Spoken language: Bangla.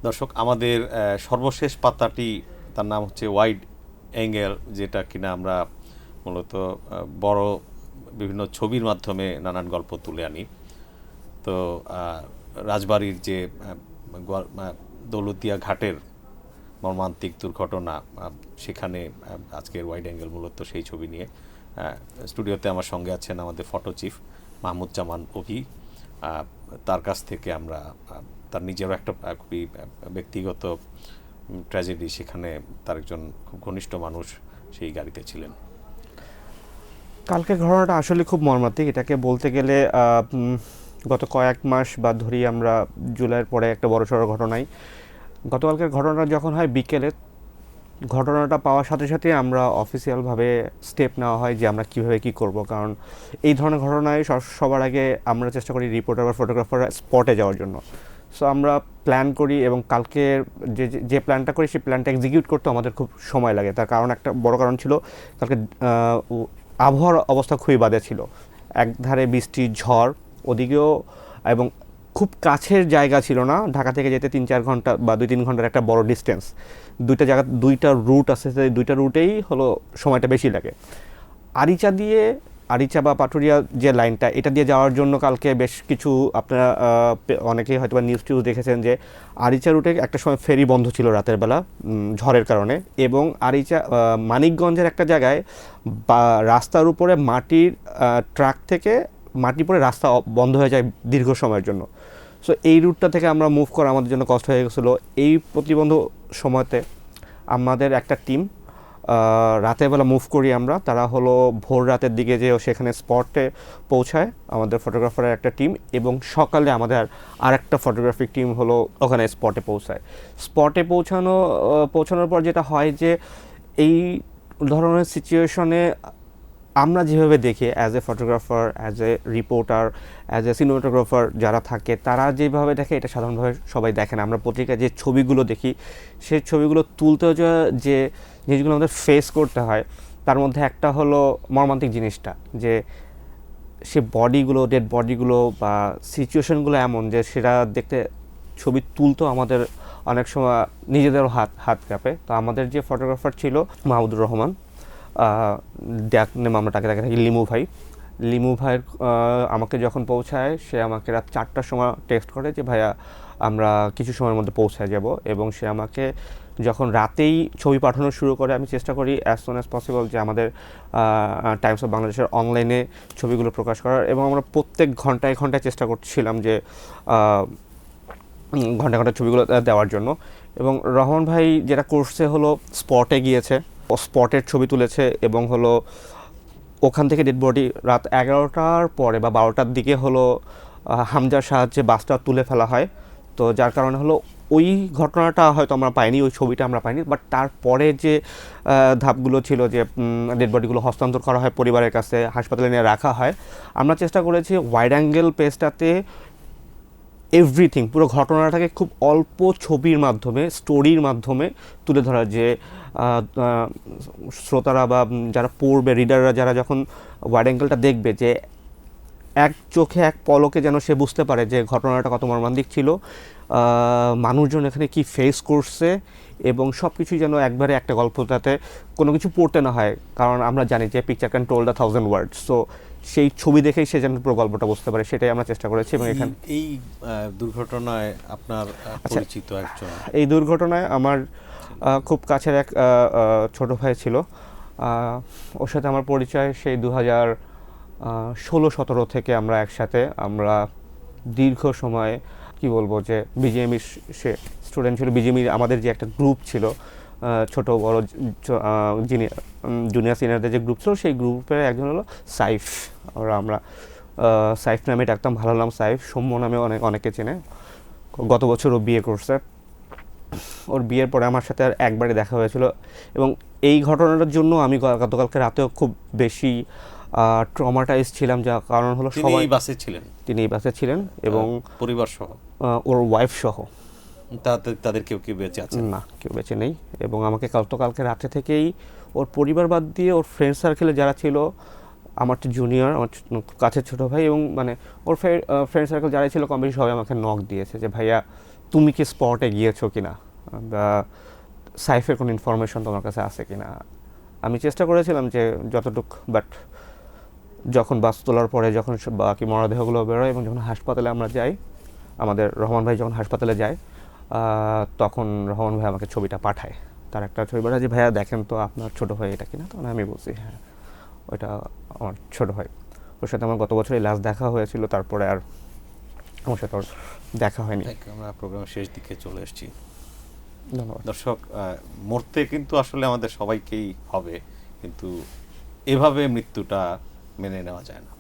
দর্শক, আমাদের সর্বশেষ পাতাটি, তার নাম হচ্ছে ওয়াইড অ্যাঙ্গেল, যেটা কিনা আমরা মূলত বড় বিভিন্ন ছবির মাধ্যমে নানান গল্প তুলে আনি। তো রাজবাড়ির যে দৌলতিয়া ঘাটের মর্মান্তিক দুর্ঘটনা, সেখানে আজকের ওয়াইড অ্যাঙ্গেল মূলত সেই ছবি নিয়ে। স্টুডিওতে আমার সঙ্গে আছেন আমাদের ফটো চিফ মাহমুদজামান অভি। তার কাছ থেকে আমরা তার নিজেরও একটা খুবই ব্যক্তিগত ট্র্যাজেডি, সেখানে তার একজন খুব ঘনিষ্ঠ মানুষ সেই গাড়িতে ছিলেন। কালকের ঘটনাটা আসলে খুব মর্মান্তিক। এটাকে বলতে গেলে গত কয়েক মাস বা ধরি আমরা জুলাইয়ের পরে একটা বড়সড় ঘটনাই। গতকালকের ঘটনাটা যখন হয় বিকেলে, ঘটনাটা পাওয়ার সাথে সাথে আমরা অফিসিয়ালভাবে স্টেপ নেওয়া হয় যে আমরা কীভাবে কী করব। কারণ এই ধরনের ঘটনায় সবার আগে আমরা চেষ্টা করি রিপোর্টার বা ফটোগ্রাফার স্পটে যাওয়ার জন্য। সো আমরা প্ল্যান করি এবং কালকে যে যে প্ল্যানটা করি সেই প্ল্যানটা এক্সিকিউট করতে আমাদের খুব সময় লাগে। তার কারণ একটা বড় কারণ ছিল, কালকে আবহাওয়ার অবস্থা খুবই বাজে ছিল। একধারে বৃষ্টি, ঝড়, ওদিকেও, এবং খুব কাছের জায়গা ছিল না। ঢাকা থেকে যেতে 3-4 ঘন্টা বা 2-3 ঘন্টার একটা বড় ডিস্টেন্স। দুইটা জায়গা, দুইটা রুট আছে, দুইটা রুটেই হলো সময়টা বেশি লাগে। আরিচা বা পাটুরিয়া যে লাইনটা, এটা দিয়ে যাওয়ার জন্য কালকে বেশ কিছু, আপনারা অনেকেই হয়তো বা নিউজ টিউজ দেখেছেন যে আরিচা রুটে একটা সময় ফেরি বন্ধ ছিল রাতের বেলা ঝড়ের কারণে। এবং মানিকগঞ্জের একটা জায়গায় বা রাস্তার উপরে মাটির ট্রাক থেকে মাটি পড়ে রাস্তা বন্ধ হয়ে যায় দীর্ঘ সময়ের জন্য। সো এই রুটটা থেকে আমরা মুভ করা আমাদের জন্য কষ্ট হয়ে গেছিলো। এই প্রতিবন্ধ সময়তে আমাদের একটা টিম রাতের বেলা মুভ করি আমরা। তারা হলো ভোর রাতের দিকে যে সেখানে স্পটে পৌঁছায় আমাদের ফটোগ্রাফারের একটা টিম, এবং সকালে আমাদের আর একটা ফটোগ্রাফিক টিম হলো ওখানে স্পটে পৌঁছায়। স্পটে পৌঁছানোর পর যেটা হয় যে এই ধরনের সিচুয়েশনে আমরা যেভাবে দেখি as a photographer, as a reporter, as a cinematographer যারা থাকে, তারা যেভাবে দেখে এটা সাধারণভাবে সবাই দেখে না। আমরা পত্রিকায় যে ছবিগুলো দেখি, সেই ছবিগুলো তুলতে যে জিনিসগুলো আমাদের ফেস করতে হয়, তার মধ্যে একটা হলো মর্মান্তিক জিনিসটা যে সে বডিগুলো, ডেড বডিগুলো বা সিচুয়েশনগুলো এমন যে সেটা দেখতে, ছবি তুলতেও আমাদের অনেক সময় নিজেদেরও হাত কাঁপে। তো আমাদের যে ফটোগ্রাফার ছিল মাহমুদুর রহমান, ডাক নেম আমরা তাকে থাকি লিমু ভাইয়ের আমাকে যখন পৌঁছায়, সে আমাকে রাত 4টার সময় টেক্সট করে যে ভাইয়া আমরা কিছু সময়ের মধ্যে পৌঁছায় যাব। এবং সে আমাকে যখন রাতেই ছবি পাঠানো শুরু করে, আমি চেষ্টা করি অ্যাজ সুন অ্যাজ পসিবল যে আমাদের টাইমস অফ বাংলাদেশের অনলাইনে ছবিগুলো প্রকাশ করার। এবং আমরা প্রত্যেক ঘন্টায় ঘন্টায় চেষ্টা করছিলাম যে ঘন্টা ঘন্টা ছবিগুলো দেওয়ার জন্য। এবং রহমান ভাই যেটা করছে হলো স্পটে গিয়েছে, স্পটের ছবি তুলেছে, এবং হলো ওখান থেকে ডেড বডি রাত 11টার পরে বা 12টার দিকে হলো হামজার সাহায্যে বাসটা তুলে ফেলা হয়। তো যার কারণে হলো ওই ঘটনাটা হয়তো আমরা পাইনি, ওই ছবিটা আমরা পাইনি। বাট তারপরে যে ধাপগুলো ছিল যে ডেড বডিগুলো হস্তান্তর করা হয় পরিবারের কাছে, হাসপাতালে নিয়ে রাখা হয়, আমরা চেষ্টা করেছি ওয়াইড অ্যাঙ্গেল পেজটাতে এভরিথিং, পুরো ঘটনাটাকে খুব অল্প ছবির মাধ্যমে, স্টোরির মাধ্যমে তুলে ধরা, যে শ্রোতারা বা যারা পড়বে, রিডাররা যারা যখন ওয়াইড অ্যাঙ্গেলটা দেখবে, যে এক চোখে এক পলকে যেন সে বুঝতে পারে যে ঘটনাটা কত মর্মান্তিক ছিল, মানুষজন এখানে কি ফেস করছে, এবং সব কিছুই যেন একবারে একটা গল্পটাতে কোনো কিছু পড়তে না হয়। কারণ আমরা জানি যে picture can told 1,000 words. So সেই ছবি দেখেই সে যেন পুরো গল্পটা বুঝতে পারে, সেটাই আমরা চেষ্টা করেছি। এবং এখানে এই দুর্ঘটনায় আপনার পরিচিত একজন, এই দুর্ঘটনায় আমার খুব কাছের এক ছোট ভাই ছিল। ওর সাথে আমার পরিচয় সেই 2016-17 থেকে। আমরা একসাথে, আমরা দীর্ঘ সময়, কি বলবো, যে বিজিএমইর সে স্টুডেন্ট ছিল। বিজিএমইর আমাদের যে একটা গ্রুপ ছিল, ছোট বড় জুনিয়র সিনিয়রদের যে গ্রুপ ছিল, সেই গ্রুপের একজন হলো সাইফ। আমরা সাইফ নামে ডাকতাম, ভালো নাম সাইফ। সৌম্য নামে অনেকে চেনে। গত বছর ও বিয়ে করছে। ওর বিয়ের পরে আমার সাথে আর একবারই দেখা হয়েছিল। এবং এই ঘটনাটার জন্য আমি গতকালকে রাতেও খুব বেশি ট্রমাটাইজ ছিলাম। যা কারণ হলো তিনি এই বাসে ছিলেন এবং পরিবার সহ, ওর ওয়াইফ সহ। তাদের কেউ কেউ বেঁচে আছেন? না, কেউ বেঁচে নেই। এবং আমাকে কালকে রাতে থেকেই ওর পরিবার বাদ দিয়ে ওর ফ্রেন্ড সার্কেলে যারা ছিল, আমার জুনিয়র, আমার কাছের ছোটো ভাই, এবং মানে ওর ফ্রেন্ড সার্কেল যারাই ছিল কম বেশি সবাই আমাকে নক দিয়েছে যে ভাইয়া তুমি কি স্পটে গিয়েছো কিনা বা সাইফের কোনো ইনফরমেশন তোমার কাছে আছে কিনা। আমি চেষ্টা করেছিলাম যে যতটুকু, বাট যখন বাস তোলার পরে যখন বাকি মরদেহগুলো বেরোয় এবং যখন হাসপাতালে আমরা যাই, আমাদের রহমান ভাই যখন হাসপাতালে যায়, তখন রহমান ভাই আমাকে ছবিটা পাঠায়। তার একটা ছবি পাঠায় যে ভাইয়া দেখেন তো আপনার ছোটো ভাই এটা কিনা। তখন আমি বলছি হ্যাঁ ওইটা আমার ছোটো ভাই। ওর সাথে আমার গত বছরই লাস্ট দেখা হয়েছিল, তারপরে আর আমার সাথে ওর দেখা হয়নি। আমরা প্রোগ্রামের শেষ দিকে চলে এসেছি। ধন্যবাদ। দর্শক, মরতে কিন্তু আসলে আমাদের সবাইকেই হবে, কিন্তু এভাবে মৃত্যুটা মেনে নেওয়া যায় না।